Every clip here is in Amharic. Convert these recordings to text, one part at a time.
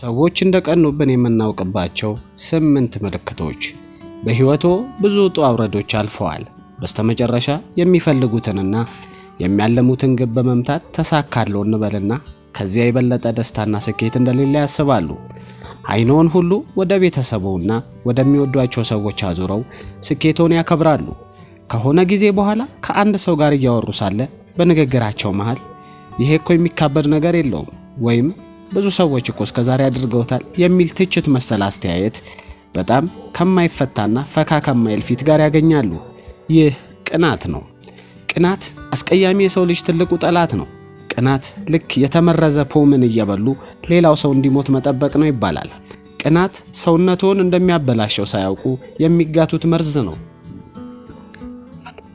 ሰዎች እንደቀኑብን የምናውቅባቸው 8 ምልክቶች። በህይወቶ ብዙ ውጣ ውረዶች አልፈዋል። በስተመጨረሻ የሚፈልጉትንና የሚያለሙትን ግብ በመምታት ተሳካለው እንበልና ከዚያ የበለጠ ደስታና ስኬት እንደሌለ ያስባሉ። አይኖን ሁሉ ወደ ቤተሰቡና ወደሚወዷቸው ሰዎች አዙረው ስኬቶን ያከብራሉ። ከሆነ ጊዜ በኋላ ከአንድ ሰው ጋር እያወሩ ሳለ በንግግራቸው መሃል ይሄ እኮ የሚካበድ ነገር የለውም ወይም ብዙ ሰዎች እኮ እስከዛሬ አድርገውታል የሚል ትችት መሰል አስተያየት በጣም ከማይፈታና ፈካ ከማይል ፊት ጋር ያገኛሉ። ይህ ቅናት ነው። ቅናት አስቀያሚ የሰው ልጅ ትልቁ ጠላት ነው። ቅናት ልክ የተመረዘ ፖምን እየበሉ ሌላው ሰው እንዲሞት መጠበቅ ነው ይባላል። ቅናት ሰውነቶን እንደሚያበላሸው ሳያውቁ የሚጋቱት መርዝ ነው።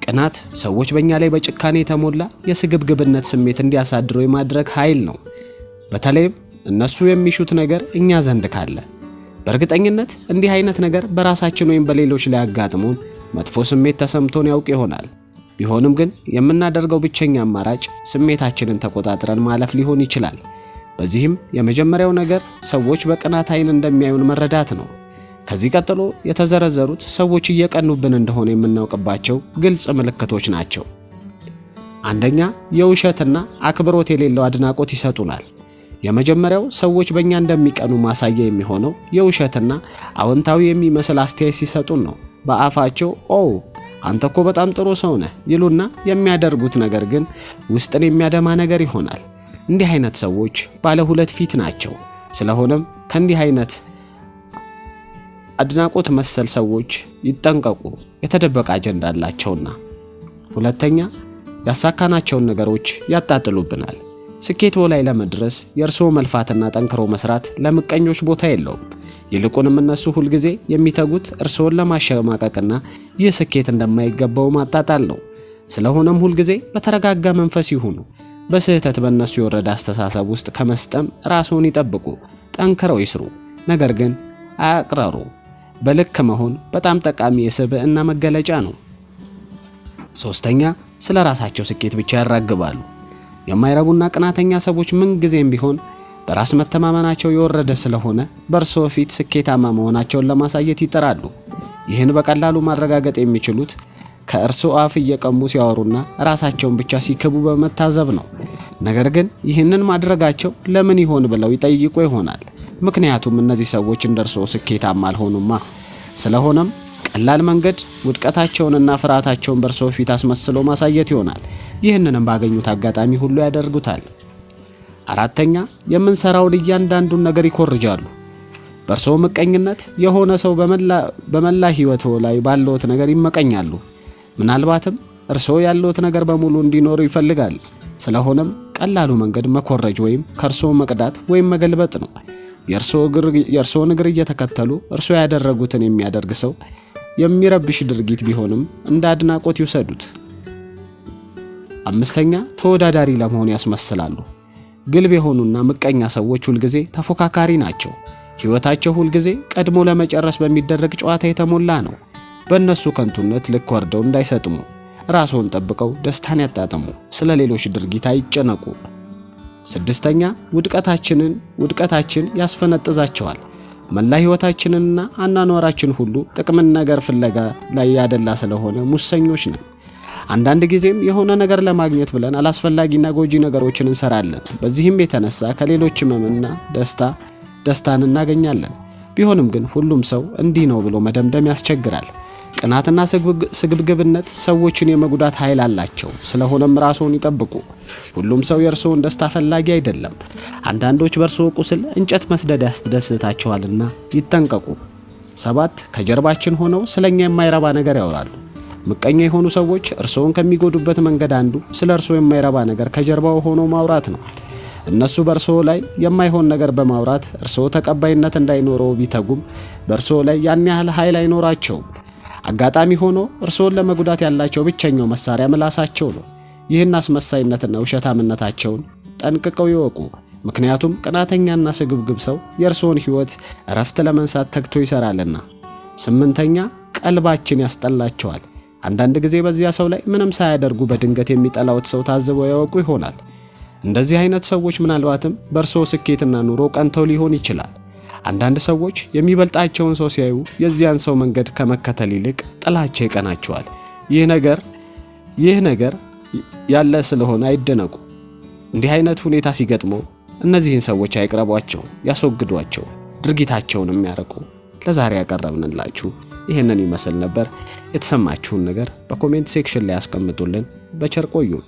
ቅናት ሰዎች በእኛ ላይ በጭካኔ የተሞላ የስግብግብነት ስሜት እንዲያሳድሩ የማድረግ ኃይል ነው። በተለይም እነሱ የሚሹት ነገር እኛ ዘንድ ካለ በእርግጠኝነት እንዲህ አይነት ነገር በራሳችን ወይም በሌሎች ላይ አጋጥሞን መጥፎ ስሜት ተሰምቶን ያውቅ ይሆናል። ቢሆንም ግን የምናደርገው ብቸኛ አማራጭ ስሜታችንን ተቆጣጥረን ማለፍ ሊሆን ይችላል። በዚህም የመጀመሪያው ነገር ሰዎች በቅናት አይን እንደሚያዩን መረዳት ነው። ከዚህ ቀጥሎ የተዘረዘሩት ሰዎች እየቀኑብን እንደሆነ የምናውቅባቸው ግልጽ ምልክቶች ናቸው። አንደኛ፣ የውሸትና አክብሮት የሌለው አድናቆት ይሰጡናል። የመጀመሪያው ሰዎች በእኛ እንደሚቀኑ ማሳያ የሚሆነው የውሸትና አዎንታዊ የሚመስል አስተያየት ሲሰጡን ነው። በአፋቸው ኦ አንተ እኮ በጣም ጥሩ ሰው ነህ ይሉና የሚያደርጉት ነገር ግን ውስጥን የሚያደማ ነገር ይሆናል። እንዲህ አይነት ሰዎች ባለ ሁለት ፊት ናቸው። ስለሆነም ከእንዲህ አይነት አድናቆት መሰል ሰዎች ይጠንቀቁ፣ የተደበቀ አጀንዳ አላቸውና። ሁለተኛ፣ ያሳካናቸውን ነገሮች ያጣጥሉብናል። ስኬቶ ላይ ለመድረስ የእርስዎ መልፋትና ጠንክሮ መስራት ለምቀኞች ቦታ የለውም። ይልቁንም እነሱ ሁልጊዜ የሚተጉት እርስዎን ለማሸማቀቅና ይህ ስኬት እንደማይገባው ማጣጣል ነው። ስለሆነም ሁልጊዜ በተረጋጋ መንፈስ ይሁኑ። በስህተት በእነሱ የወረደ አስተሳሰብ ውስጥ ከመስጠም ራስዎን ይጠብቁ። ጠንክረው ይስሩ፣ ነገር ግን አያቅረሩ። በልክ መሆን በጣም ጠቃሚ የስብዕና መገለጫ ነው። ሶስተኛ፣ ስለ ራሳቸው ስኬት ብቻ ያራግባሉ። የማይረቡና ቅናተኛ ሰዎች ምን ጊዜም ቢሆን በራስ መተማመናቸው የወረደ ስለሆነ በእርስዎ ፊት ስኬታማ መሆናቸውን ለማሳየት ይጥራሉ። ይህን በቀላሉ ማረጋገጥ የሚችሉት ከእርስዎ አፍ እየቀሙ ሲያወሩና ራሳቸውን ብቻ ሲክቡ በመታዘብ ነው። ነገር ግን ይህንን ማድረጋቸው ለምን ይሆን ብለው ይጠይቁ ይሆናል። ምክንያቱም እነዚህ ሰዎች እንደርሶ ስኬታማ አልሆኑማ። ስለሆነም ቀላል መንገድ ውድቀታቸውንና ፍርሃታቸውን በርሶ ፊት አስመስሎ ማሳየት ይሆናል። ይህንንም ባገኙት አጋጣሚ ሁሉ ያደርጉታል። አራተኛ፣ የምንሰራውን እያንዳንዱን ነገር ይኮርጃሉ። በርሶ ምቀኝነት የሆነ ሰው በመላ ህይወቶ ላይ ባለዎት ነገር ይመቀኛሉ። ምናልባትም እርሶ ያለዎት ነገር በሙሉ እንዲኖሩ ይፈልጋል። ስለሆነም ቀላሉ መንገድ መኮረጅ ወይም ከርሶ መቅዳት ወይም መገልበጥ ነው። የእርሶን እግር እየተከተሉ እርሶ ያደረጉትን የሚያደርግ ሰው የሚረብሽ ድርጊት ቢሆንም እንደ አድናቆት ይውሰዱት። አምስተኛ፣ ተወዳዳሪ ለመሆን ያስመስላሉ። ግልብ የሆኑና ምቀኛ ሰዎች ሁልጊዜ ተፎካካሪ ናቸው። ህይወታቸው ሁልጊዜ ቀድሞ ለመጨረስ በሚደረግ ጨዋታ የተሞላ ነው። በእነሱ ከንቱነት ልክ ወርደው እንዳይሰጥሙ ራስዎን ጠብቀው ደስታን ያጣጥሙ። ስለ ሌሎች ድርጊት አይጨነቁ። ስድስተኛ፣ ውድቀታችን ያስፈነጥዛቸዋል። መላ ህይወታችንና አናኗራችን ሁሉ ጥቅምን ነገር ፍለጋ ላይ ያደላ ስለሆነ ሙሰኞች ነን። አንዳንድ ጊዜም የሆነ ነገር ለማግኘት ብለን አላስፈላጊና ጎጂ ነገሮችን እንሰራለን። በዚህም የተነሳ ከሌሎች ህመምና ደስታን እናገኛለን። ቢሆንም ግን ሁሉም ሰው እንዲህ ነው ብሎ መደምደም ያስቸግራል። ቅናትና ስግብግብነት ሰዎችን የመጉዳት ኃይል አላቸው። ስለሆነም ራስዎን ይጠብቁ። ሁሉም ሰው የእርስዎን ደስታ ፈላጊ አይደለም። አንዳንዶች በእርስዎ ቁስል እንጨት መስደድ ያስደስታቸዋልና ይጠንቀቁ። 7 ከጀርባችን ሆነው ስለኛ የማይረባ ነገር ያወራሉ። ምቀኛ የሆኑ ሰዎች እርስዎን ከሚጎዱበት መንገድ አንዱ ስለ እርስዎ የማይረባ ነገር ከጀርባው ሆኖ ማውራት ነው። እነሱ በእርስዎ ላይ የማይሆን ነገር በማውራት እርስዎ ተቀባይነት እንዳይኖረው ቢተጉም በእርስዎ ላይ ያን ያህል ኃይል አይኖራቸውም። አጋጣሚ ሆኖ እርስዎን ለመጉዳት ያላቸው ብቸኛው መሳሪያ ምላሳቸው ነው። ይህን አስመሳይነትና ውሸታምነታቸውን ጠንቅቀው ይወቁ። ምክንያቱም ቅናተኛና ስግብግብ ሰው የእርስዎን ህይወት እረፍት ለመንሳት ተግቶ ይሰራልና። 8ኛ፣ ቀልባችን ያስጠላቸዋል። አንዳንድ ጊዜ በዚያ ሰው ላይ ምንም ሳያደርጉ በድንገት የሚጠላውት ሰው ታዝበው ያወቁ ይሆናል። እንደዚህ አይነት ሰዎች ምናልባትም በእርስዎ ስኬትና ኑሮ ቀንተው ሊሆን ይችላል። አንዳንድ ሰዎች የሚበልጣቸውን ሰው ሲያዩ የዚያን ሰው መንገድ ከመከተል ይልቅ ጥላቻ ይቀናቸዋል። ይህ ነገር ያለ ስለሆነ አይደነቁ። እንዲህ አይነት ሁኔታ ሲገጥመው እነዚህን ሰዎች አይቅረቧቸው፣ ያስወግዷቸው፣ ድርጊታቸውንም ያርቁ። ለዛሬ ያቀረብንላችሁ ይህንን ይመስል ነበር። የተሰማችሁን ነገር በኮሜንት ሴክሽን ላይ አስቀምጡልን። በቸር ቆዩን።